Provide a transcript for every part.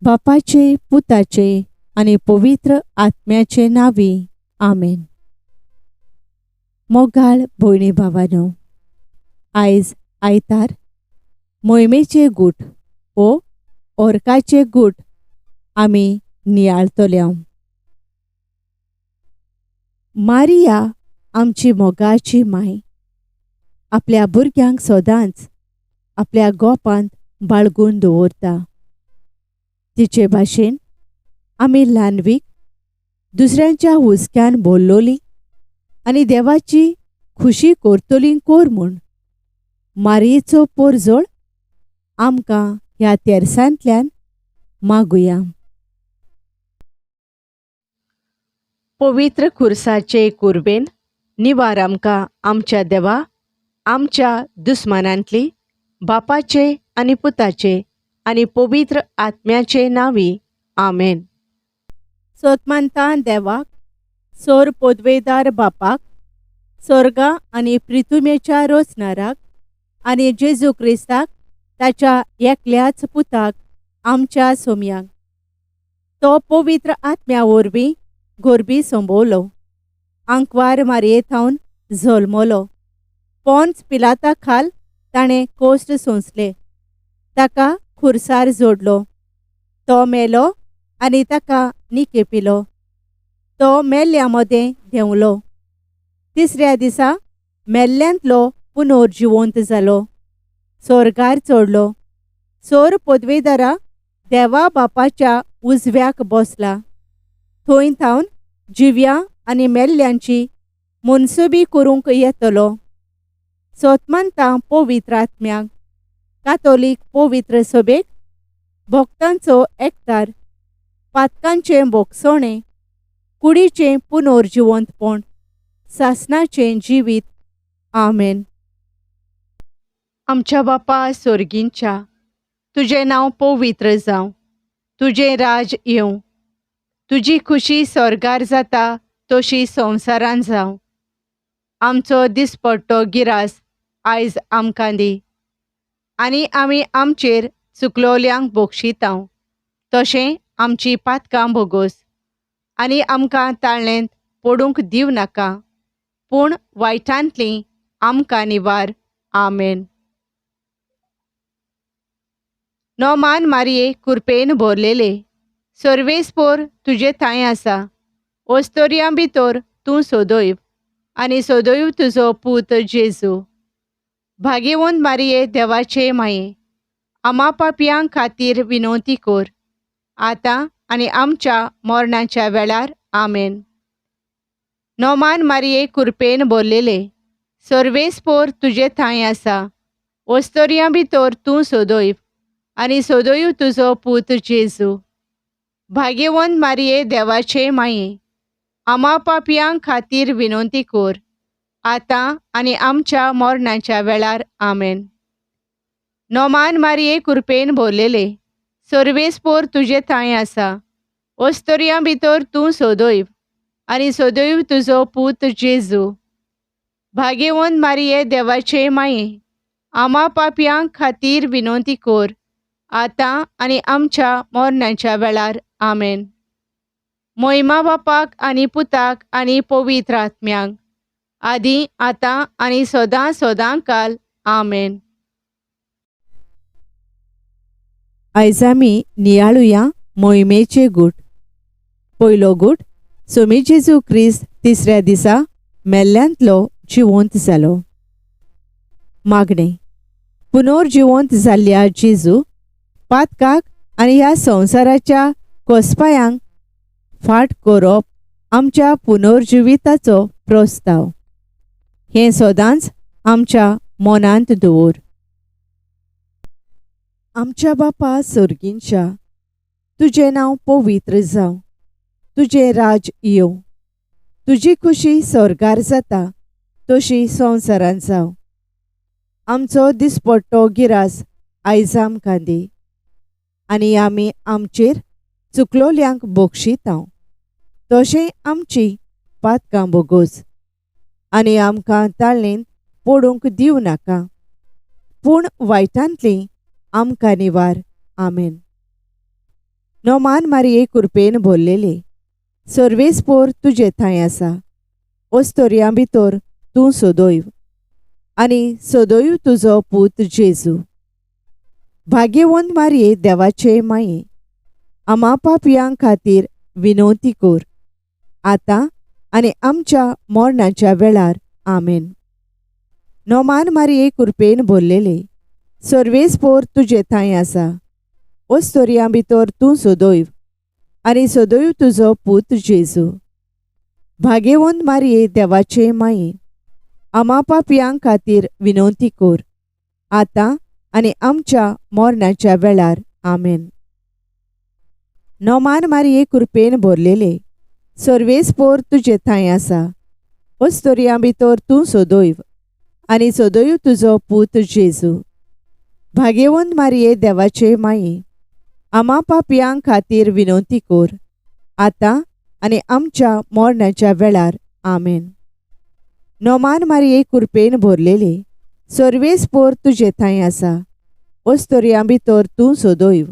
बापाचे, पुताचे आणि पवित्र आत्म्याचे नावी आमेन. मोगाळ भयणी भावांनो, आयज आयतार मोहिमेचे गूट ओ ओर्काचे गूट आमी नियाळतल्या. मारिया आमची मोगाची माय आपल्या भुरग्यांक सदांच आपल्या गोपांत बाळगून दवरता. तिचे भाशेन आमी ल्हानवीक दुसऱ्यांच्या हुस्क्यान बोल्लोली आनी देवाची खुशी करतली कोर म्हूण मारयेचो पोरजोळ आमकां ह्या तेरसांतल्यान मागुया. पवित्र खुर्साचे कुर्बेन निवार आमकां आमच्या देवा आमच्या दुस्मानांतली बापाचे आनी पुताचे आनी पवित्र आत्म्याचे नावी आमेन. सोतमानता देवाक, सोर पोदवेदार बापाक, स्वर्गा आनी पृथ्वीच्या रोचणाराक आनी जेजू क्रिस्ताक ताच्या एकल्याच पुताक आमच्या सोम्यांक तो पवित्र आत्म्या वरवीं गोरबी संभोवलो, आंकवार मारयेथावन जल्मलो, पोंच पिलाता खाल ताणें कोश्ट सोंसले, ताका खुर्सार जोडलो, तो मेलो आनी ताका निकेपिलो, तो मेल्ल्या मदें देंवलो, तिसऱ्या दिसा मेल्ल्यांतलो पुनर्जिवंत जालो, स्वर्गार चडलो, सोर पदवेदारा देवा बापाच्या उजव्याक बसला, थंय थावन जिव्या आनी मेल्ल्यांची मनसुबी करूंक येतलो. सोतमानता पवित्र आत्म्याक, कातोलीक पवित्र सभेक, भक्तांचो एकतार, पातकांचें बोगसोणें, कुडीचें पुनर्जिवंतपण, सासणाचें जिवीत. आमेन. आमच्या बापा स्वर्गींच्या, तुजें नांव पवित्र जावं, तुजें राज येवं, तुजी खुशी स्वर्गार जाता तशी संवसारान जावं. आमचो दिसपट्टो गिरास आयज आमकां दी आनी आमी आमचेर चुकलोल्यांक बक्षितांव, तशें आमची पातकां भोगोस आनी आमकां ताळणेंत पडूंक दिव नाका, पूण वायटांतलीं आमकां निवार. आमेन. नोमान मारये कुरपेन भरलेले, सर्वेस्पोर तुजे थंय आसा, ओस्तोरयां भितर तूं सोदोयव आनी सोदोयव तुजो पूत जेजू. भाग्यवंत मारये देवाचे माये, आमा पापयांक खातीर विनवती कर, आतां आनी आमच्या मरणाच्या वेळार. आमेन. नोमान मारये कुरपेन भरलेले, सर्वेस्पोर तुजे थंय आसा, ओस्तोरयां भितर तूं सोदोयव आनी सोदोयव तुजो पूत जेजू. भाग्यवंत मारये देवाचे माये, आमा पापयांक खातीर विनवती कर, आतां आनी आमच्या मरणाच्या वेळार. आमेन. नोमान मारये कुरपेन भरलेले, सर्वेस्पोर तुजे थंय आसा, ओस्तोरयां भितर तूं सोदोयव आनी सोदोयव तुजो पूत जेजू. भाग्यवंत मारये देवाचे माये, आमा पापयांक खातीर विनवती कर, आतां आनी आमच्या मरणाच्या वेळार. आमेन. मोहिमा बापाक आनी पुताक आनी पवित्र आत्म्यांक, आदी आतां आनी सदां सदां काल. आमेन. आयज आमी नियाळुया मोहिमेचे गूट. पयलो गूट, सोमी जेजू क्रिस्त तिसऱ्या दिसा मेल्ल्यांतलो जिवंत जालो. मागणें. पुनर्जिवंत जाल्ल्या जेजू पातकाक आनी ह्या संवसाराच्या कोसपायांक फाट करप आमच्या पुनर्जिविताचो प्रस्ताव. हें सदांच आमच्या मनांत दवर. आमच्या बापा सर्गींच्या, तुजें नांव पवित्र जावं, तुजें राज येवं, तुजी खुशी स्वर्गार जाता तशी संवसारान जावं. आमचो दिसपट्टो गिरास आयज आमकां दी आनी आमी आमचेर चुकलोल्यांक बक्षितांव, तशें आमची पातकां भोगोस आनी आमकां ताळणेंत पडूंक दिव नाका, पूण वायटांतलीं आमकां निवार. आमेन. नोमान मारये कृपेन भरलेले, सर्वेस्पोर तुजे थंय आसा. ओस्तोरयां भितर तूं सदैव आनी सदैव तुजो पूत जेजू. भाग्यवंत मारये देवाचे माये, आमा पापयां खातीर विनवती कर, आतां आनी आमच्या मरणाच्या वेळार. आमेन. नोमान मारये कृपेन भरलेले, सर्वेस्पोर तुजे थंय आसा. ओस्तोरयां भितर तूं सदैव आनी सदैव तुजो पूत जेजू. भाग्यवंत मारये देवाचे माये, आमा पापयां खातीर विनवती कर, आतां आनी आमच्या मरणाच्या वेळार. आमेन. नोमान मारये कृपेन भरलेले, सर्वेस्पोर तुजे थंय आसा. ओस्तोरयां भितर तूं सदैव आनी सदैव तुजो पूत जेजू. भाग्यवंत मारये देवाचे माये, आमा पापयां खातीर विनवती कर, आतां आनी आमच्या मरणाच्या वेळार. आमेन. नोमान मारये कृपेन भरलेले, सर्वेस्पोर तुजे थंय आसा. ओस्तोरयां भितर तूं सदैव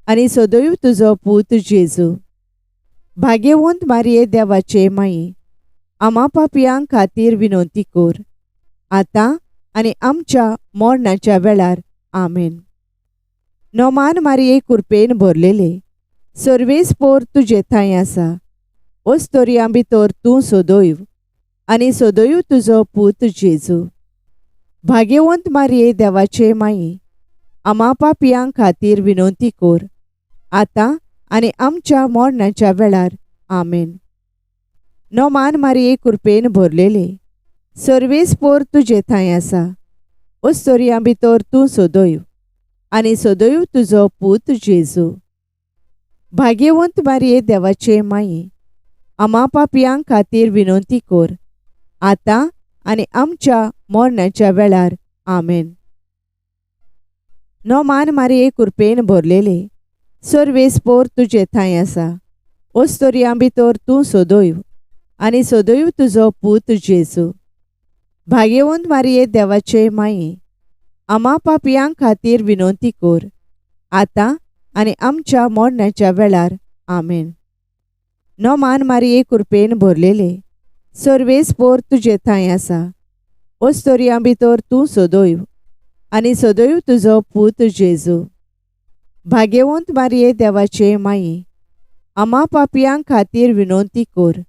आनी सदैव तुजो पूत जेजू. भाग्यवंत मारये देवाचे माये, आमा पापयां खातीर विनवती कर, आतां आनी आमच्या मरणाच्या वेळार. आमेन. नोमान मारये कृपेन भरलेले, सर्वेस्पोर तुजे थंय आसा. ओस्तोरयां भितर तूं सदैव आनी सदैव तुजो पूत जेजू. भाग्यवंत मारये देवाचे माये, आमा पापयां खातीर विनवती कर, आतां आनी आमच्या मरणाच्या वेळार. आमेन. नोमान मारये कृपेन भरलेले, सर्वेस्पोर तुजे थंय आसा. ओस्तोरयां भितर तूं सदैव आनी सदैव तुजो पूत जेजू. भाग्यवंत मारये देवाचे माये, आमा पापयां खातीर विनवती कर, आतां आनी आमच्या मरणाच्या वेळार. आमेन. नोमान मारये कृपेन भरलेले, सर्वेस्पोर तुजे थंय आसा. ओस्तोरयां भितर तूं सदैव आनी सदैव तुजो पूत जेजू. भाग्यवंत मारये देवाचे माये, आमा पापयां खातीर विनवती कर, आतां आनी आमच्या मरणाच्या वेळार. आमेन. नोमान मारये कृपेन भरलेले, सर्वेस्पोर तुजे थंय आसा. ओस्तोरयां भितर तूं सदैव आनी सदैव तुजो पूत जेजू. भाग्यवंत मारये देवाचे माये, आमा पापयां खातीर विनवती कर,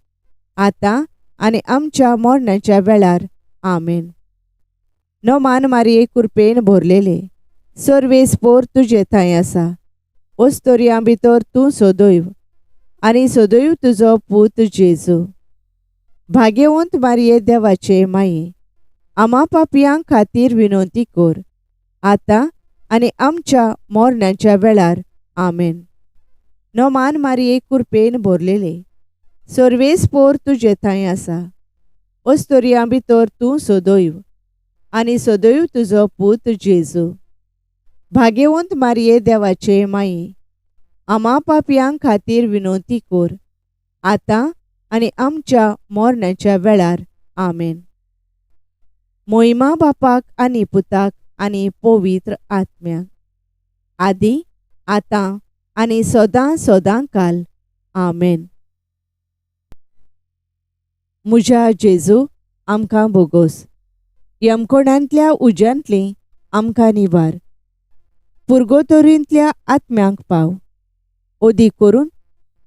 आतां आनी आमच्या मरणाच्या वेळार. आमेन. नोमान मारये कृपेन भरलेले, सर्वेस्पोर तुजे थंय आसा. ओस्तोरयां भितर तूं सदैव आनी सदैव तुजो पूत जेजू. भाग्यवंत मारये देवाचे माये, आमा पापयां खातीर विनवती कर, आतां आनी आमच्या मरणाच्या वेळार. आमेन. नोमान मारये कृपेन भरलेले, सर्वेस्पोर तुजे थंय आसा. ओस्तोरयां भितर तूं सदैव आनी सदैव तुजो पूत जेजू. भाग्यवंत मारये देवाचे माये, आमा पापयां खातीर विनवती कर, आतां आनी आमच्या मरणाच्या वेळार. आमेन. मोहिमा बापाक आनी पुताक आनी पवित्र आत्म्याक, आदी आतां आनी सदां सदां काल. आमेन. म्हज्या जेजू आमकां बोगोस, यमकोणांतल्या उज्यांतली आमकां निवार, पुर्गोतोरींतल्या आत्म्यांक पाव, ओदी करून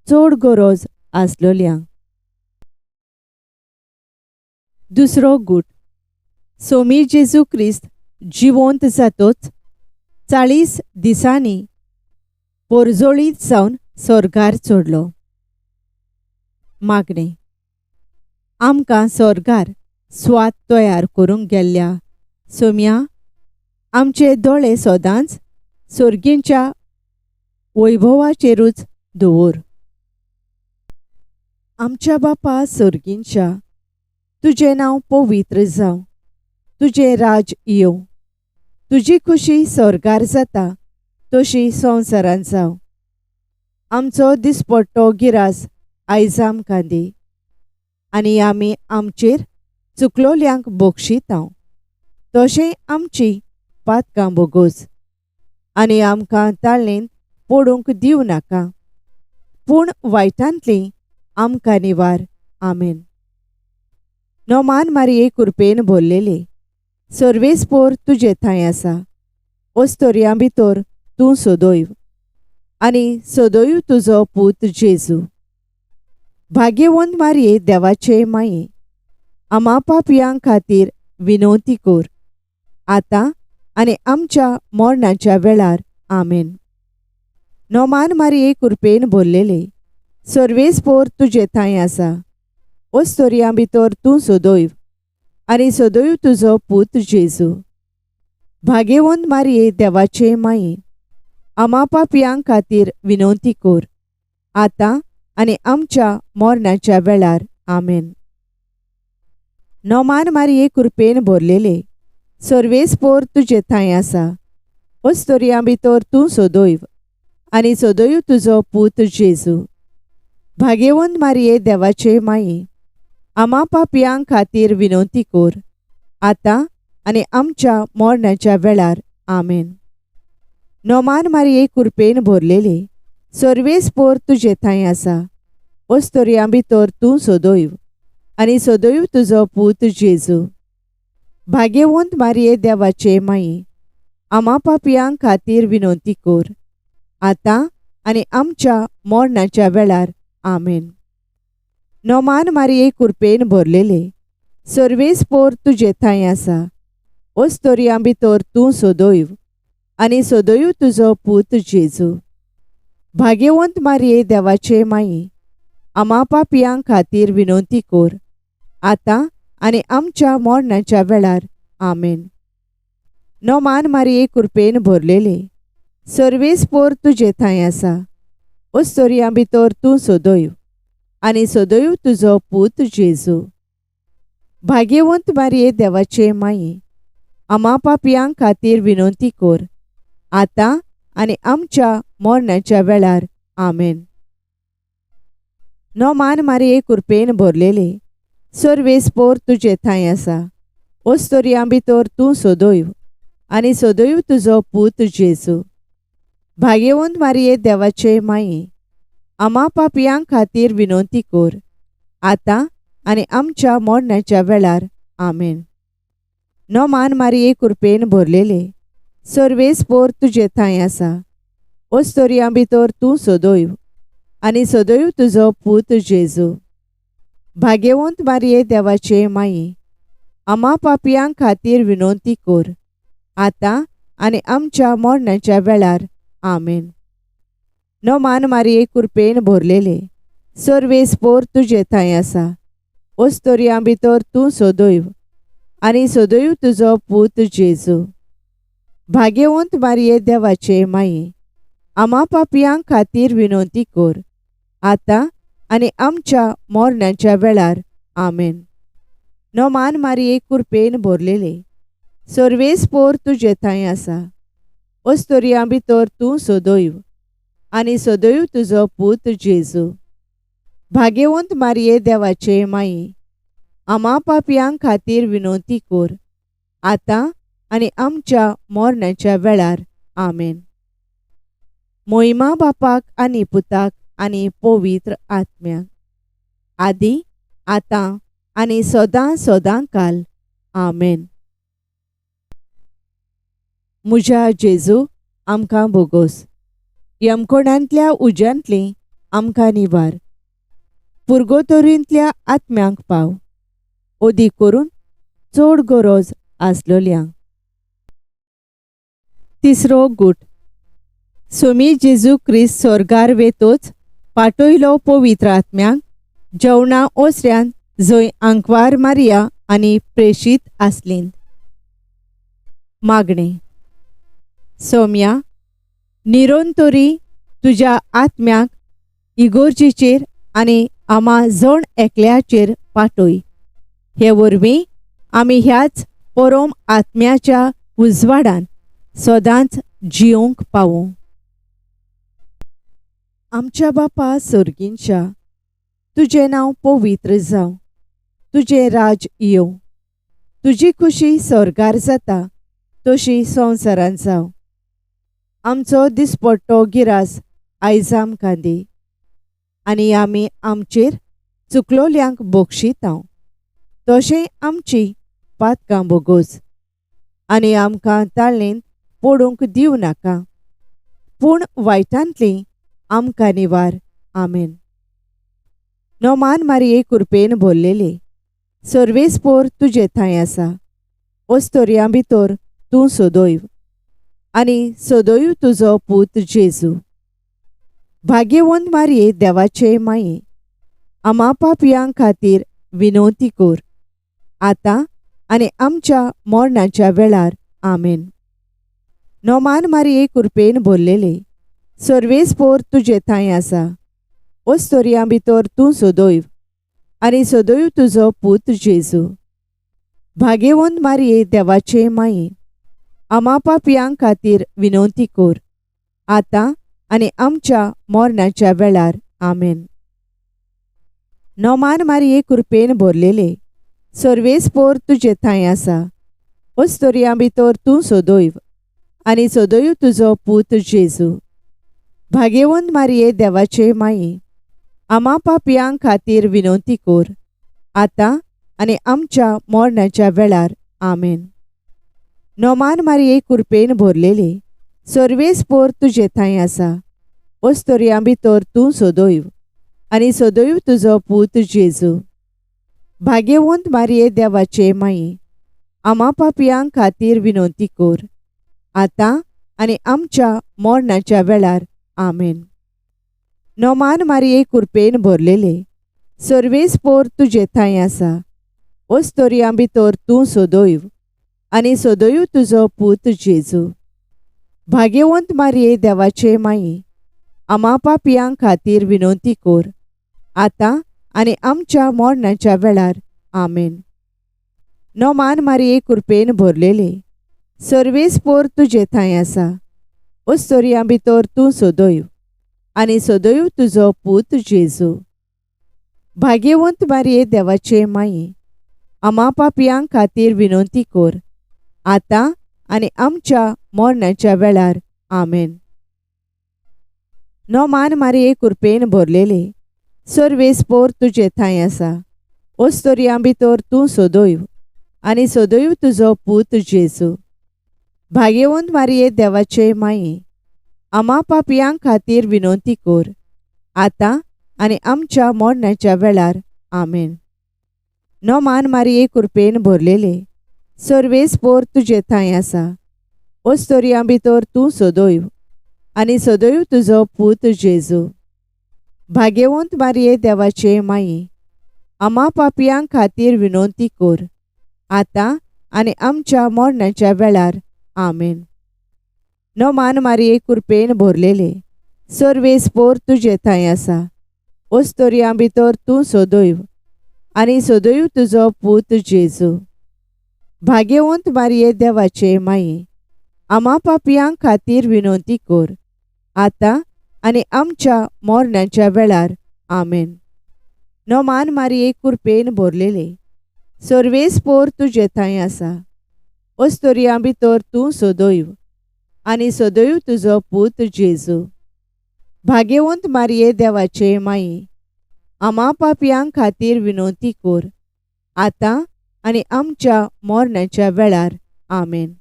चड गरज आसलोल्यांक. दुसरो गूट. सोमी जेजू क्रिस्त जिवंत जातोच 40 दिसांनी पोरजोळीत जावन स्वर्गार चडलो. मागणें. आमकां स्वर्गार स्वात तयार करूंक गेल्ल्या सोम्या, आमचे दोळे सदांच सर्गींच्या वैभवाचेरूच दवर. आमच्या बापा सर्गींच्या, तुजें नांव पवित्र जावं, तुजें राज येवं, तुजी खुशी स्वर्गार जाता तशी संवसारांत जावं. आमचो दिसपट्टो गिरास आयज आमकां दी, आनी आमी आमचेर चुकलोल्यांक बक्षितांव, तशें आमची पातकां बोगोस, आनी आमकां ताळणेंत पडूंक दिवं नाका, पूण वायटांतली आमकां निवार. आमेन. नोमान मारये कृपेन भरलेले, सर्वेस्पोर तुजे थंय आसा. ओस्तोरयां भितर तूं सदैव, आनी सदैव तुजो पूत जेजू. भाग्यवंत मारये देवाचे माये, आम्हा पापयां खातीर विनवती कर, आतां आनी आमच्या मरणाच्या वेळार. आमेन. नोमान मारये कृपेन भरलेले, सर्वेस्पोर तुजे थंय आसा. ओस्तोरयां भितर तूं सदैव, आनी सदैव तुजो पूत जेजू. भाग्यवंत मारये देवाचे माये, आम्हा पापयां खातीर विनवती कर, आतां आनी आमच्या मरणाच्या वेळार. आमेन. नोमान मारये कृपेन भरलेले, सर्वेस्पोर तुजे थंय आसा. ओस्तोरयां भितर तूं सदैव, आनी सदैव तुजो पूत जेजू. भाग्यवंत मारये देवाचे माये, आम्हा पापयां खातीर विनवती कर, आतां आनी आमच्या मरणाच्या वेळार. आमेन. नोमान मारये कृपेन भरलेले, सर्वेस्पोर तुजे थंय आसा. ओस्तोरयां भितर तूं सदैव, आनी सदैव तुजो पूत जेजू. भाग्यवंत मारये देवाचे माये, आम्हा पापयां खातीर विनवती कर, आतां आनी आमच्या मरणाच्या वेळार. आमेन. नोमान मारये कृपेन भरलेले, सर्वेस्पोर तुजे थंय आसा. ओस्तोरयां भितर तूं सदैव, आनी सदैव तुजो पूत जेजू. भाग्यवंत मारये देवाचे माये, आम्हा पापयां खातीर विनवती कर, आतां आनी आमच्या मरणाच्या वेळार. आमेन. नोमान मारये कृपेन भरलेले, सर्वेस्पोर तुजे थंय आसा. ओस्तोरयां भितर तूं सदैव, आनी सदैव तुजो पूत जेजू. भाग्यवंत मारये देवाचे माये, आम्हा पापयां खातीर विनवती कर, आतां आनी आमच्या मरणाच्या वेळार. आमेन. नोमान मारये कृपेन भरलेले, सर्वेस्पोर तुजे थंय आसा. ओस्तोरयां भितर तूं सदैव, आनी सदैव तुजो पूत जेजू. भाग्यवंत मारये देवाचे माये, आम्हा पापयां खातीर विनवती कर, आतां आनी आमच्या मरणाच्या वेळार. आमेन. नोमान मारये कृपेन भरलेले, सर्वेस्पोर तुजे थंय आसा. ओस्तोरयां भितर तूं सदैव, आनी सदैव तुजो पूत जेजू. भाग्यवंत मारये देवाचे माये, आम्हा पापयां खातीर विनवती कर, आतां आनी आमच्या मरणाच्या वेळार. आमेन. नोमान मारये कृपेन भरलेले, सर्वेस्पोर तुजे थंय आसा. ओस्तोरयां भितर तूं सदैव, आनी सदैव तुजो पूत जेजू. भाग्यवंत मारये देवाचे माये, आम्हा पापयां खातीर विनवती कर, आतां आनी आमच्या मरणाच्या वेळार. आमेन. नोमान मारये कृपेन भरलेले, सर्वेस्पोर तुजे थंय आसा. ओस्तोरयां भितर तूं सदैव, आनी सदैव तुजो पूत जेजू. भाग्यवंत मारये देवाचे माये, आम्हा पापयां खातीर विनवती कर, आतां आनी आमच्या मरणाच्या वेळार. आमेन. मोहिमा बापाक आनी पुताक आनी पवित्र आत्म्याक, आदी आतां आनी सदां सदां काल. आमेन. म्हज्या जेजू आमकां बोगोस, यमकोणांतल्या उज्यांतली आमकां निवार. पुर्गोतोरींतल्या आत्म्यांक पाव, ओदी करून चड गरज आसलोल्यांक. तिसरो गूट. सोमी जेजू क्रिस्त स्वर्गार वेतोच पाटयलो पवित्र आत्म्यांक जेवणा ओसऱ्यान जंय आंकवार मारिया आनी प्रेशीत आसलीं. मागणें. सोम्या, निरोंतोरी तुज्या आत्म्याक इगोर्जेचेर आनी आम्हा जण एकल्याचेर पाटय. हे वरवीं आमी ह्याच परम आत्म्याच्या उजवाडान सदांच जियोंक पावूं. आमच्या बापा सर्गींच्या, तुजें नांव पवित्र जावं. तुजें राज येवं. तुजी खुशी स्वर्गार जाता तशी संवसारांत जावं. आमचो दिसपट्टो गिरास आयज आमकां दी. आनी आमी आमचेर चुकलोल्यांक बक्षितांव, तशें आमची पातकां बोगोस आनी आमकां ताळणेन पडूंक दिवं नाका, पूण वायटांतली आमकां निवार. आमेन. नोमान मारये कृपेन भरलेले, सर्वेस्पोर तुजे थंय आसा. ओस्तोरयां भितर तूं सोदोयव आनी सोदोयव तुजो पूत जेजू. भाग्यवंत मारये देवाचे माये, आमा पापयां खातीर विनवती कोर, आतां आनी आमच्या मरणाच्या वेळार. आमेन. नोमान मारये कृपेन भरलेले, सर्वेस्पोर तुजे थंय आसा. ओस्तोरयां भितर तूं सोदोयव आनी सोदोयव तुजो पूत जेजू. भाग्यवंत मारये देवाचे माये, आमा पापयां खातीर विनवती कोर, आतां आनी आमच्या मरणाच्या वेळार. आमेन. नोमान मारये कृपेन भरलेले, सर्वेस्पोर तुजे थंय आसा. ओस्तोरयां भितर तूं सोदोयव आनी सोदोयव तुजो पूत जेजू. भाग्यवंत मारये देवाचे माये, आमा पापयां खातीर विनवती कोर, आतां आनी आमच्या मरणाच्या वेळार. आमेन. नोमान मारये कृपेन भरलेले, सर्वेस्पोर तुजे थंय आसा. ओस्तोरयां भितर तूं सोदोयव आनी सोदोयव तुजो पूत जेजू. भाग्यवंत मारये देवाचे माये, आमा पापयां खातीर विनवती कोर, आतां आनी आमच्या मरणाच्या वेळार. आमेन. नोमान मारये कृपेन भरलेले, सर्वेस्पोर तुजे थंय आसा. ओस्तोरयां भितर तूं सोदोयव आनी सोदोयव तुजो पूत जेजू. भाग्यवंत मारये देवाचे माये, आमा पापयां खातीर विनवती कोर, आतां आनी आमच्या मरणाच्या वेळार. आमेन. नोमान मारये कृपेन भरलेले, सर्वेस्पोर तुजे थंय आसा. ओस्तोरयां भितर तूं सोदोयव आनी सोदोयव तुजो पूत जेजू. भाग्यवंत मारये देवाचे माये, आमा पापयां खातीर विनवती कोर, आतां आनी आमच्या मरणाच्या वेळार. आमेन. नोमान मारये कृपेन भरलेले, सर्वेस्पोर तुजे थंय आसा. ओस्तोरयां भितर तूं सोदोयव आनी सोदोयव तुजो पूत जेजू. भाग्यवंत मारये देवाचे माये, आमा पापयां खातीर विनवती कोर, आतां आनी आमच्या मरणाच्या वेळार. आमेन. नोमान मारये कृपेन भरलेले, सर्वेस्पोर तुजे थंय आसा. ओस्तोरयां भितर तूं सोदोयव आनी सोदोयव तुजो पूत जेजू. भाग्यवंत मारये देवाचे माये, आमा पापयां खातीर विनवती कोर, आतां आनी आमच्या मरणाच्या वेळार. आमेन. नोमान मारये कृपेन भरलेले, सर्वेस्पोर तुजे थंय आसा. ओस्तोरयां भितर तूं सोदोयव आनी सोदोयव तुजो पूत जेजू. भाग्यवंत मारये देवाचे माये, आमा पापयां खातीर विनवती कोर, आतां आनी आमच्या मरणाच्या वेळार. आमेन. नोमान मारये कृपेन भरलेले, सर्वेस्पोर तुजे थंय आसा. ओस्तोरयां भितर तूं सोदोयव आनी सोदोयव तुजो पूत जेजू. भाग्यवंत मारये देवाचे माये, आमा पापयां खातीर विनवती कोर, आतां आनी आमच्या मरणाच्या वेळार. आमेन.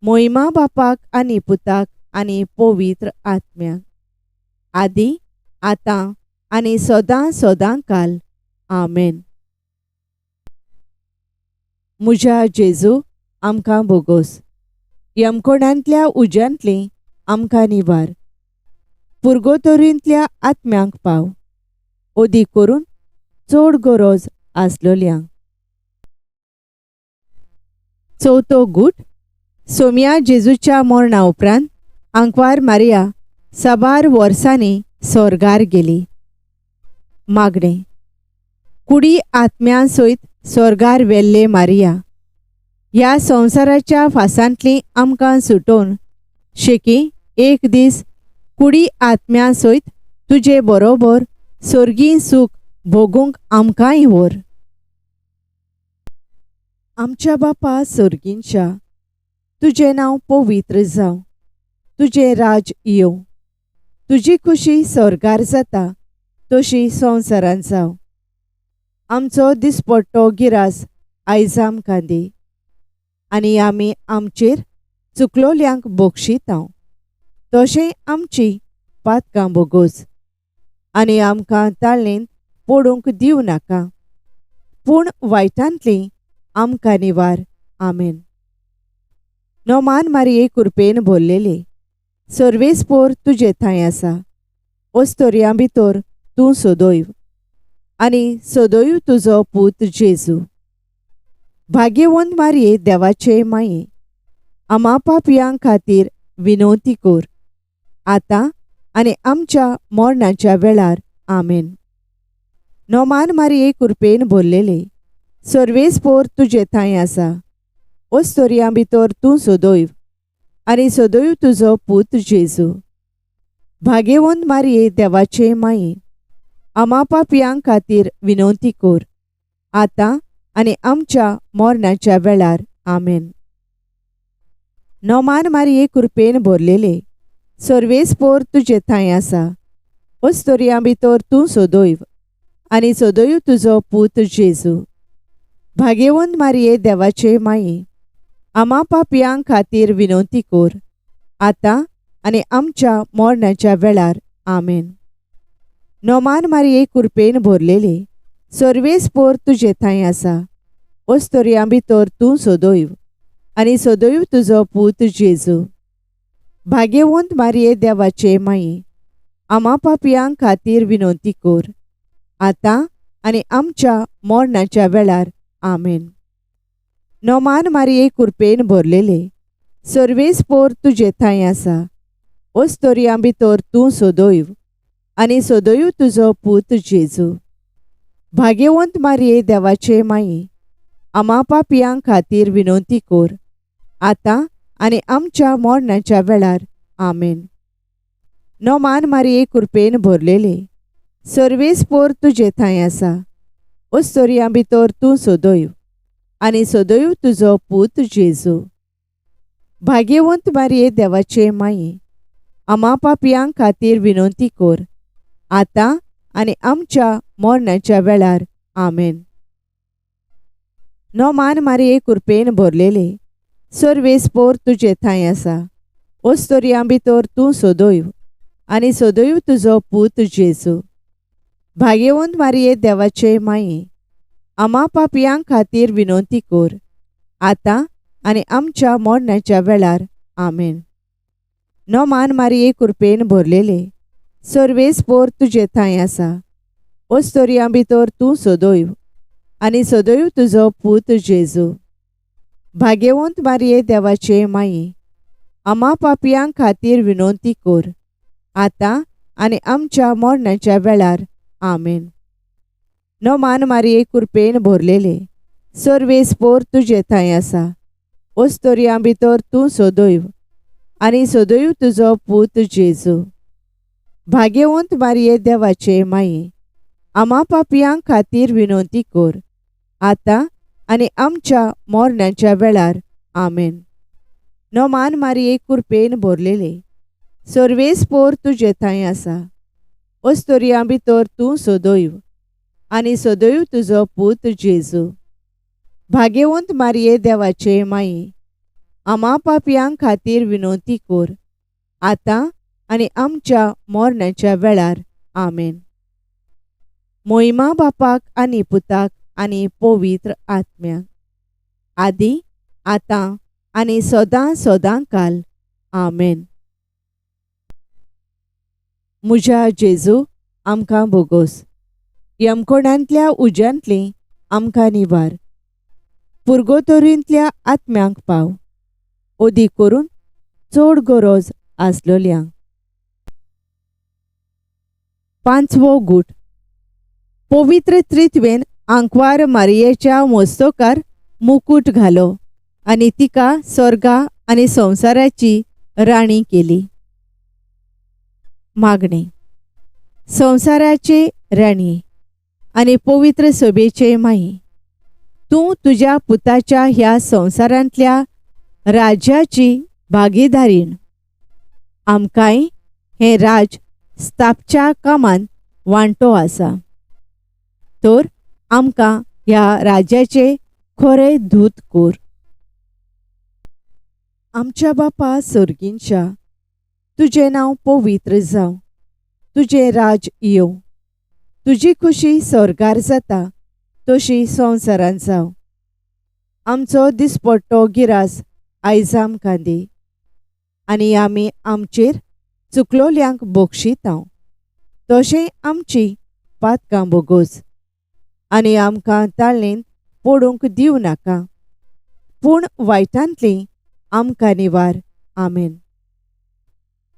मोहिमा बापाक आनी पुताक आनी पवित्र आत्म्याक, आदी आतां आनी सदां सदां काल. आमेन. म्हज्या जेजू आमकां बोगोस, यमकोणांतल्या उज्यांतली आमकां निवार. पुर्गोतोरींतल्या आत्म्यांक पाव, ओदी करून चड गरज आसलोल्यांक. चवथो गूट. सोम्या जेजूच्या मरणा उपरांत आंकवार मारिया साबार वर्सांनी स्वर्गार गेली. मागणें. कुडी आत्म्यां सयत स्वर्गार वेल्ले मारिया, ह्या संवसाराच्या फासांतली आमकां सुटोवन शेकी एक दीस कुडी आत्म्यां सयत तुजे बरोबर सर्गी सूख भोगूंक आमकांय व्हर. आमच्या बापा सर्गींच्या, तुजें नांव पवित्र जावं. तुजें राज येवं. तुजी खुशी स्वर्गार जाता तशी संवसारांत जावं. आमचो दिसपट्टो गिरास आयज आमकां दी, आनी आमी आमचेर चुकलोल्यांक बक्षितांव. तशें आमची पातकां बोगोस, आनी आमकां ताळणेंत पडूंक दिवं नाका, पूण वायटांतलीं आमकां निवार. आमेन. नोमान मारये कृपेन भरलेले, सर्वेस्पोर तुजे थंय आसा. ओस्तोरयां भितर तूं सदैव, आनी सदैव तुजो पूत जेजू. भाग्यवंत मारये देवाचे माये, आमा पापयां खातीर विनवती कर, आतां आनी आमच्या मरणाच्या वेळार. आमेन. नोमान मारये कृपेन भरलेले, सर्वेस्पोर तुजे थंय आसा. ओस्तोरयां भितर तूं सदैव, आनी सदैव तुजो पूत जेजू. भाग्यवंत मारये देवाचे माये, आमा पापयां खातीर विनवती कर, आतां आनी आमच्या मरणाच्या वेळार. आमेन. नोमान मारये कृपेन भरलेले, सर्वेस्पोर तुजे थंय आसा. ओस्तोरयां भितर तूं सदैव, आनी सदैव तुजो पूत जेजू. भाग्यवंत मारये देवाचे माये, आमा पापयां खातीर विनवती कर, आतां आनी आमच्या मरणाच्या वेळार. आमेन. नोमान मारये कृपेन भरलेले, सर्वेस्पोर तुजे थंय आसा. ओस्तोरयां भितर तूं सदैव, आनी सदैव तुजो पूत जेजू. भाग्यवंत मारये देवाचे माये, आमा पापयां खातीर विनवती कर, आतां आनी आमच्या मरणाच्या वेळार. आमेन. नोमान मारये कृपेन भरलेले, सर्वेस्पोर तुजे थंय आसा. ओस्तोरयां भितर तूं सदैव, आनी सदैव तुजो पूत जेजू. भाग्यवंत मारये देवाचे माये, आमा पापयां खातीर विनवती कर, आतां आनी आमच्या मरणाच्या वेळार. आमेन. नोमान मारये कृपेन भरलेले, सर्वेस्पोर तुजे थंय आसा. ओस्तोरयां भितर तूं सदैव, आनी सदैव तुजो पूत जेजू. भाग्यवंत मारये देवाचे माये, आमा पापयां खातीर विनवती कर, आतां आनी आमच्या मरणाच्या वेळार. आमेन. नोमान मारये कृपेन भरलेले, सर्वेस्पोर तुजे थंय आसा. ओस्तोरयां भितर तूं सदैव, आनी सदैव तुजो पूत जेजू. भाग्यवंत मारये देवाचे माये, आमा पापयां खातीर विनवती कर, आतां आनी आमच्या मरणाच्या वेळार. आमेन. नोमान मारये कृपेन भरलेले, सर्वेस्पोर तुजे थंय आसा. ओस्तोरयां भितर तूं सदैव, आनी सदैव तुजो पूत जेजू. भाग्यवंत मारये देवाचे माये, आमा पापयां खातीर विनवती कर, आतां आनी आमच्या मरणाच्या वेळार. आमेन. नोमान मारये कृपेन भरलेले, सर्वेस्पोर तुजे थंय आसा. ओस्तोरयां भितर तूं सदैव, आनी सदैव तुजो पूत जेजू. भाग्यवंत मारये देवाचे माये, आमा पापयां खातीर विनवती कर, आतां आनी आमच्या मरणाच्या वेळार. आमेन. नोमान मारये कृपेन भरलेले, सर्वेस्पोर तुजे थंय आसा. ओस्तोरयां भितर तूं सदैव, आनी सदैव तुजो पूत जेजू. भाग्यवंत मारये देवाचे माये, आमा पापयां खातीर विनवती कर, आतां आनी आमच्या मरणाच्या वेळार. आमेन. मोहिमा बापाक आनी पुताक आनी पवित्र आत्म्याक, आदी आतां आनी सदां सदां काल. आमेन. म्हज्या जेजू आमकां बोगोस, यमकोणांतल्या उज्यांतलीं आमकां निवार. पुर्गोतोरींतल्या आत्म्यांक पाव, ओदी करून चड गरज आसलोल्यांक. पांचवो गूट. पवित्र त्रित्वेन आंकवार मारयेच्या मस्तकार मुकुट घालो, आनी तिका स्वर्गा आनी संवसाराची राणी केली. मागणे. संवसाराचे राणी आनी पवित्र सभेचे माई, तूं तुज्या पुताच्या ह्या संवसारांतल्या राज्याची भागीदारीण. आमकांय हें राज स्थापच्या कामांत वांटो आसा. तर आमकां ह्या राज्याचे खरे दूत कोर. आमच्या बापा सर्गींच्या, तुझे नांव पवित्र जावं. तुझे राज येवं. तुजी खुशी स्वर्गार जाता तशी संवसारांत जावं. आमचो दिसपट्टो गिरास आयज आमकां दी, आनी आमी आमचेर चुकलोल्यांक बक्षितांव. तशें आमची पातकां बोगोस, आनी आमकां ताळणेन पडूंक दिवं नाका, पूण वायटांतली आमकां निवार. आमेन.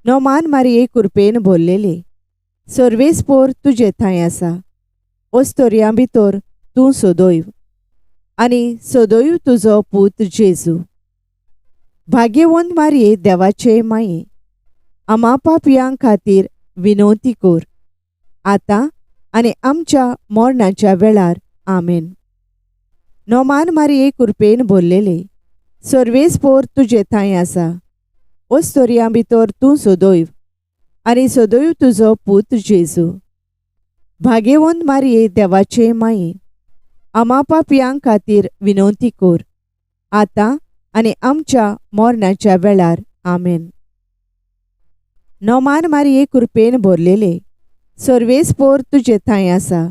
नोमान मारये कृपेन भरलेले, सर्वेस्पोर तुजे थंय आसा. ओस्तोरयां भितर तूं सोदोयव, आनी सोदोयव तुजो पूत जेजू. भाग्यवंत मारये देवाचे माये, आमा पापयां खातीर विनवती कोर, आतां आनी आमच्या मरणाच्या वेळार. आमेन. नोमान मारये कृपेन भरलेले, सर्वेस्पोर तुजे थंय आसा. ओस्तोरयां भितर तूं सोदोयव, आनी सोदोयव तुजो पूत जेजू. भाग्यवंत मारये देवाचे माये, आमा पापयां खातीर विनवती कोर, आतां आनी आमच्या मरणाच्या वेळार. आमेन. नोमान मारये कृपेन भरलेले, सर्वेस्पोर तुजे थंय आसा.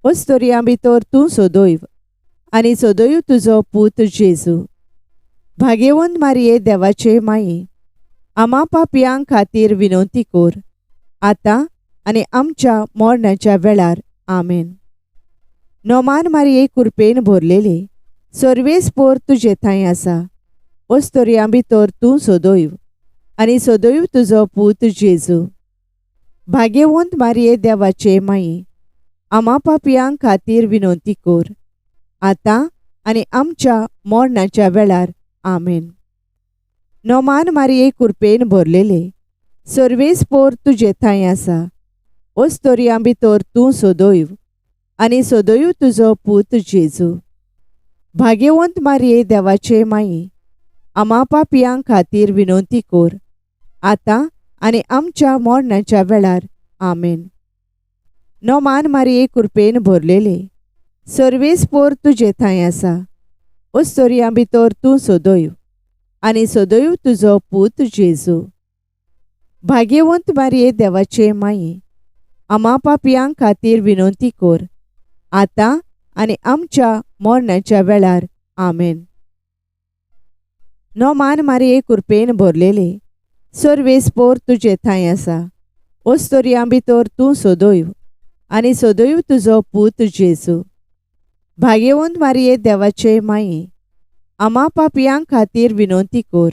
ओस्तोरयां भितर तूं सोदोयव, आनी सोदोयव तुजो पूत जेजू. भाग्यवंत मारये देवाचे माये, आमा पापयां खातीर विनवती कोर, आतां आनी आमच्या मरणाच्या वेळार. आमेन. नोमान मारये कृपेन भरलेले, सर्वेस्पोर तुजे थंय आसा. ओस्तोरयां भितर तूं सोदोयव, आनी सोदोयव तुजो पूत जेजू. भाग्यवंत मारये देवाचे माये, आमा पापयां खातीर विनवती कोर, आतां आनी आमच्या मरणाच्या वेळार. आमेन. नोमान मारये कृपेन भरलेले, सर्वेस्पोर तुजे थंय आसा. ओस्तोरयां भितर तूं सोदोयव, आनी सोदोयव तुजो पूत जेजू. भाग्यवंत मारये देवाचे माये, आमा पापयां खातीर विनवती कोर, आतां आनी आमच्या मरणाच्या वेळार. आमेन. नोमान मारये कृपेन भरलेले, सर्वेस्पोर तुजे थंय आसा. ओस्तोरयां भितर तूं सोदोयव, आनी सोदोयव तुजो पूत जेजू. भाग्यवंत मारये देवाचे माये, आमा पापयां खातीर विनवती कोर, आतां आनी आमच्या मरणाच्या वेळार. आमेन. नोमान मारये कृपेन भरलेले, सर्वेस्पोर तुजे थंय आसा. ओस्तोरयां भितर तूं सोदोयव, आनी सोदोयव तुजो पूत जेजू. भाग्यवंत मारये देवाचे माये, आमा पापयां खातीर विनवती कोर,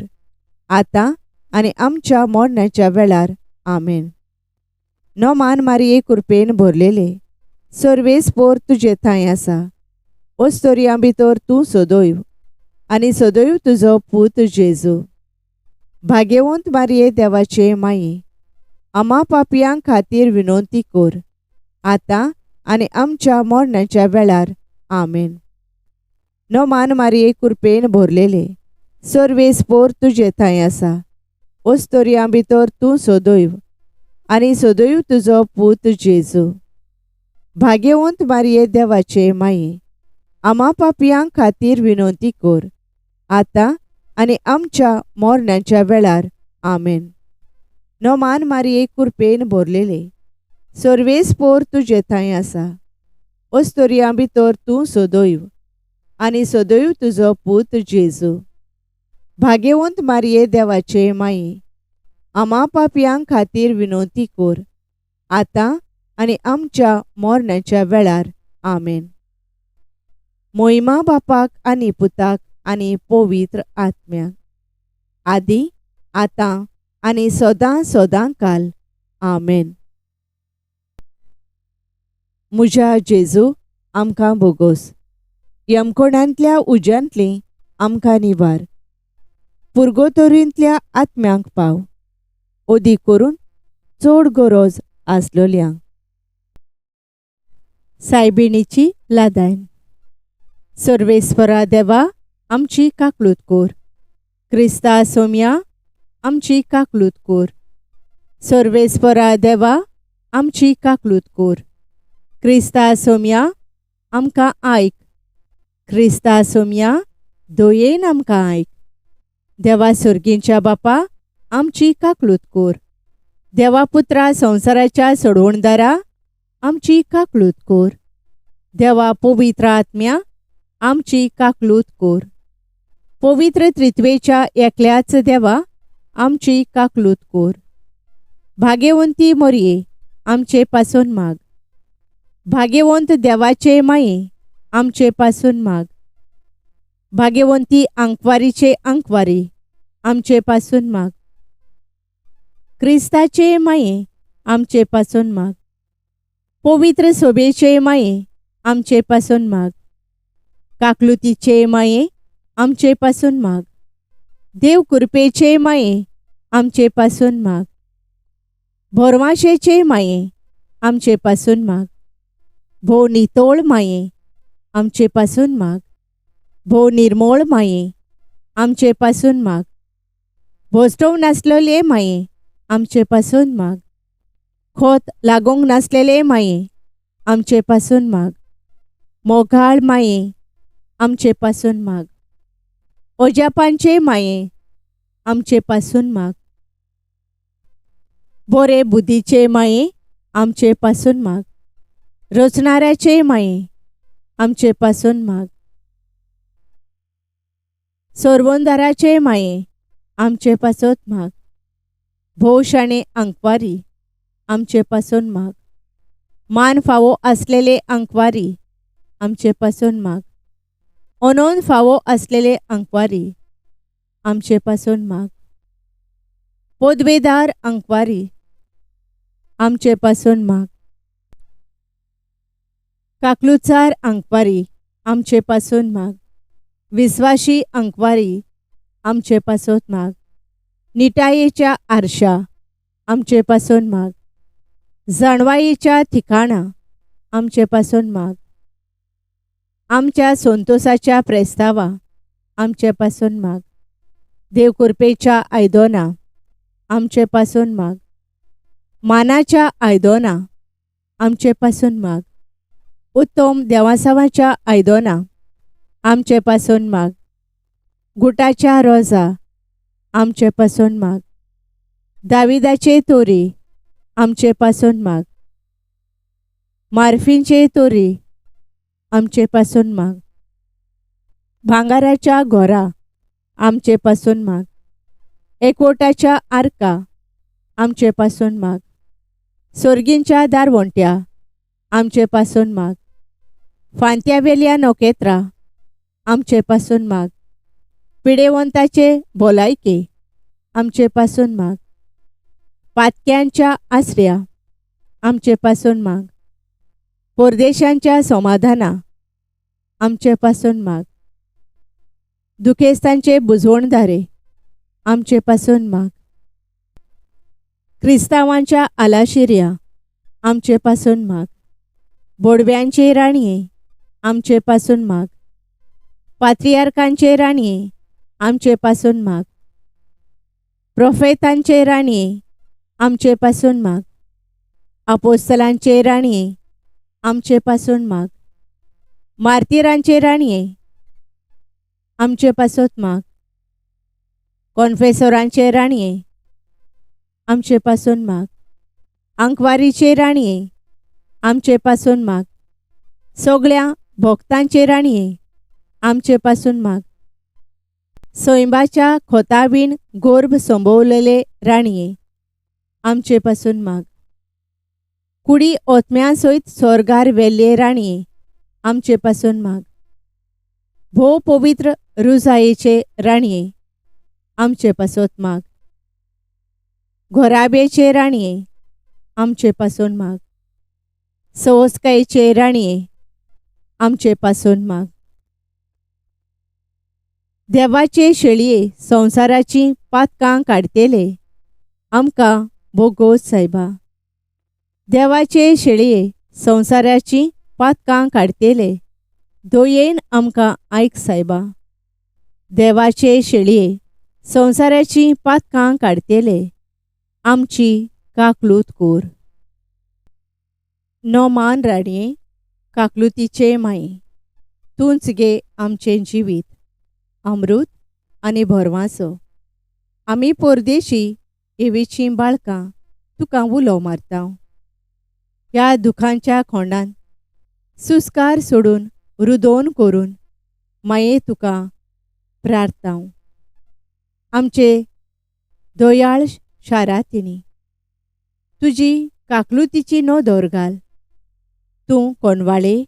आतां आनी आमच्या मरणाच्या वेळार. आमेन. नोमान मारये कृपेन भरलेले, सर्वेस्पोर तुजे थंय आसा. ओस्तोरयां भितर तूं सोदोयव, आनी सोदोयव तुजो पूत जेजू. भाग्यवंत मारये देवाचे माये, आमा पापयां खातीर विनवती कोर, आतां आनी आमच्या मरणाच्या वेळार. आमेन. नोमान मारये कृपेन भरलेले, सर्वेस्पोर तुजे थंय आसा. ओस्तोरयां भितर तूं सोदोयव, आनी सोदोयव तुजो पूत जेजू. भाग्यवंत मारये देवाचे माये, आमा पापयां खातीर विनवती कोर, आतां आनी आमच्या मरणाच्या वेळार. आमेन. नोमान मारये कृपेन भरलेले, सर्वेस्पोर तुजे थंय आसा. ओस्तोरयां भितर तूं सोदोयव, आनी सोदोयव तुजो पूत जेजू. भाग्यवंत मारये देवाचे माये, आमा पापयां खातीर विनवती कोर, आतां आनी आमच्या मरणाच्या वेळार. आमेन. मोहिमा बापाक आनी पुताक आनी पवित्र आत्म्याक, आदी आतां आनी सदां सदां काल. आमेन. म्हज्या जेजू आमकां बोगोस, यमकोणांतल्या उज्यांतली आमकां निवार. पुर्गोतोरींतल्या आत्म्यांक पाव, ओदी करून चड गरज आसलोल्यांक. सायबिणीची लादायन. सर्वेस्परा देवा आमची काकलूत कोर. क्रिस्ता सोम्या आमची काकलूत कोर. सर्वेस्परा देवा आमची काकलूत कोर. क्रिस्ता सोम्या आमकां आयक. क्रिस्ता सोम्या दयेन आमकां आयक. देवा सुर्गींच्या बापा आमची काकलूत कोर. देवा पुत्रा संवसाराच्या सोडवणदारा आमची काकलूत कोर. देवा पवित्र आत्म्या आमची काकलूत कोर. पवित्र त्रित्वेच्या एकल्याच देवा आमची काकलूत कोर. भाग्यवंती मोरये आमचे पासून माग. भाग्यवंत देवाचे माये आमचे पासून माग. भाग्यवंती अंकवारीचे अंकवारी आमचे पासून माग. क्रिस्ताचे माये आमचे पासून माग. पवित्र सोबेचे माये आमचे पासून माग. काकलुतीचे माये आमचे पासून माग. देव कृपेचे माये आमचे पासून माग. भरवाशेचे माये आमचे पासून माग. भो नितोळ माये आमचे पासून माग. भो निर्मोळ माये आमचे पासून माग. भोस्टव नासलेले माये आमचे पासून माग. खोत लागोंक नासलेले माये आमचे पासून माग. मोघाळ माये आमचे पासून माग. ओजापांचे माये आमचे पासून माग. बोरे बुद्धीचे माये आमचे पासून माग. रचणाऱ्याचे माये आमचे पासून माग. सोरवंदाराचे माये आमचे पासून माग. भोशाणे अंकवारी आमचे पासून माग. मान फावो असलेले अंकवारी आमचे पासून माग. अनोन फावो असलेले अंकवारी आमचे पासून माग. पदवेदार अंकवारी आमचे पासून माग. काकलुचार अंकवारी आमचे पासून माग. विश्वासी अंकवारी आमचे पासून माग. निटायेच्या आरशा आमचे पासून माग. जाणवाईच्या ठिकाणा आमचे पासून माग. आमच्या संतोषाच्या प्रेस्तावा आमचे पासून माग. देवकृपेच्या आयदोना आमचे पासून माग. मानाच्या आयदोना आमचे पासून माग. उत्तम देवासावाच्या आयदोना आमचे पासून माग. गुटाच्या रोजा आमचे पासून माग. दाविदाचे तोरी आमचे पासून माग. मार्फींचे तोरी आमचे पासून माग. भांगाराच्या घोरा आमचे पासून माग. एकवटाच्या आर्का आमचे पासून माग. सोर्गींच्या दारवंट्या आमचे पासून माग. फांत्यावेल्या नोकेत्रा आमचे पासून माग. पिडेवंताचे भोलायके आमचे पासून माग. पातक्यांच्या आश्रया आमचे पासून माग. परदेशांच्या समाधाना आमचे पासून माग. दुखेस्तांचे बुजवणदारे आमचे पासून माग. क्रिस्तावांच्या आलाशिर्या आमचे पासून माग. बोडव्यांचे राणये आमचे पासून माग. पात्रियार्कांचे राणये आमचे पासून माग. प्रोफेतांचे राणये आमचे पासून माग. अपोस्तलांचे राणये आमचे पासून माग. मार्तिरांचे राणये आमचे पासून माग. कॉन्फेसोरांचे राणये आमचे पासून माग. अंकवारीचे राणये आमचे पासून माग. सगळ्या भक्तांचे राणये आमचे पासून माग. स्वयंबाच्या खोताबीन गोर्भ संभोवलेले राणये आमचे पासून माग. कुडी ओतम्यांसोयत स्वर्गार वेल्ले राणये आमचे पासून माग. भो पवित्र रुजायेचे राणये आमचे पासून माग. घोराबेचे राणये आमचे पासून माग. सवस्कायेचे राणये आमचे पासून माग. देवाचे शेळये संवसाराची पातकां काडतेले आमकां भोगोस सायबा. देवाचे शेळये संवसाराची पातकां काडतेले दयेन आमकां आयक सायबा. देवाचे शेळये संवसाराची पातकां काडतेले आमची काकलूत कोर. नोमान राणये, काकलुतीचे माये, तूंच गे आमचें जिवीत, अमृत आनी भरवासो. आमी परदेशी येवेचीं बाळकां तुका उलो मारता. ह्या दुखांच्या खोंडान सुस्कार सोडून रुदोवन करून माये तुका प्रार्थांव. आमचे दोयाळ शारांतनी तुजी काकलुतीची नोदोर घाल. तूं कोणवाळे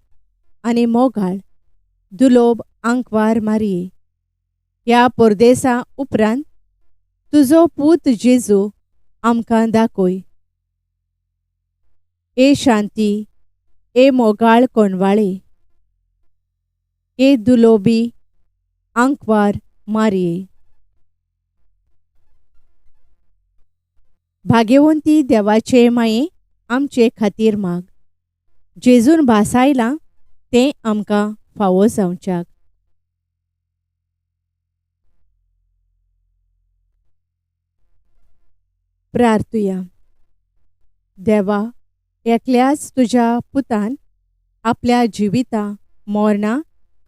आनी मोगाळ दुलोब आंकवार मारये. ह्या परदेसा उपरांत तुजो पूत जेजू आमकां दाखय. ए शांती, ए मोगाळ कोणवाळे, ए दुलोबी आंकवार मारये. भाग्यवंती देवाचे माये आमचे खातीर माग. जेजून भासायलां तें आमकां फावो जावच्याक. प्रार्थुया. देवा, एकल्याच तुज्या पुतान आपल्या जिविता, मरणा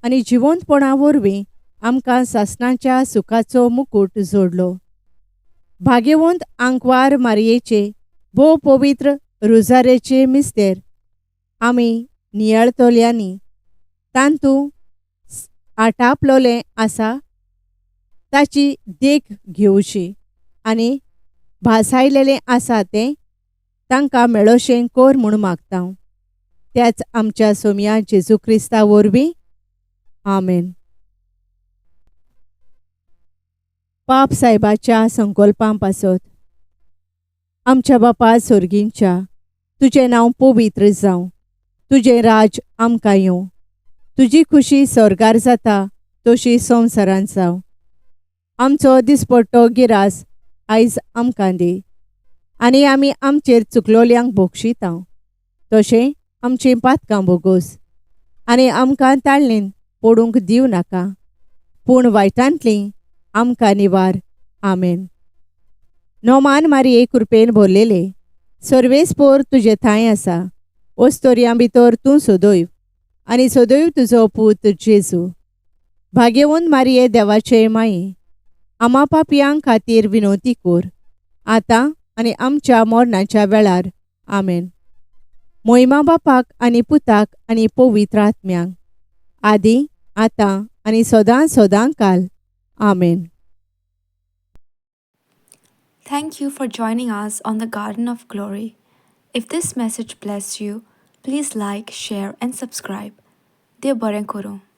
आनी जिवंतपणा वरवीं आमकां सासणाच्या सुखाचो मुकुट जोडलो. भाग्यवंत आंकवार मारयेचे भोव पवित्र रुजारेचे मिस्तेर आमी नियाळतल्यांनी तांतूं आटापलोलें आसा ताची देख घेवची आनी भासायलेलें आसा तें तांकां मेळोशें कोर म्हूण मागतां. त्याच आमच्या सोम्या जेजू क्रिस्ता वरवीं. आमेन. पाप साहेबाच्या संकल्पां पासत. आमच्या बापा सोर्गींच्या, तुजें नांव पवित्र जावं. तुजें राज आमकां येवं. तुजी खुशी स्वर्गार जाता तशी संवसारांत जावं. आमचो दिसपट्टो गिरास आयज आमकां दी. आनी आमी आमचेर चुकलोल्यांक बोगशिता तशें आमचीं पातकां बोगोस. आनी आमकां ताळणेन पडूंक दिवं नाका, पूण वायटांतलीं आमकां निवार. आमेन. नोमान मारये, कृपेन भरलेले, सर्वेस्पोर तुजे थंय आसा. ओस्तोरयां भितर तूं सदैव आनी सदैव तुजो पूत जेजू. भाग्यवंत मारये, देवाचे माये, आमा पापयांक खातीर विनवती कोर, आतां आनी आमच्या मरणाच्या वेळार. आमेन. मोहिमा बापाक आनी पुताक आनी पवित्र आत्म्यांक, आदी आतां आनी सदां सदां काल. आमेन. Thank you for joining us on the Garden of Glory. If this message blessed you, please like, share, and subscribe. Dear Baren Koro.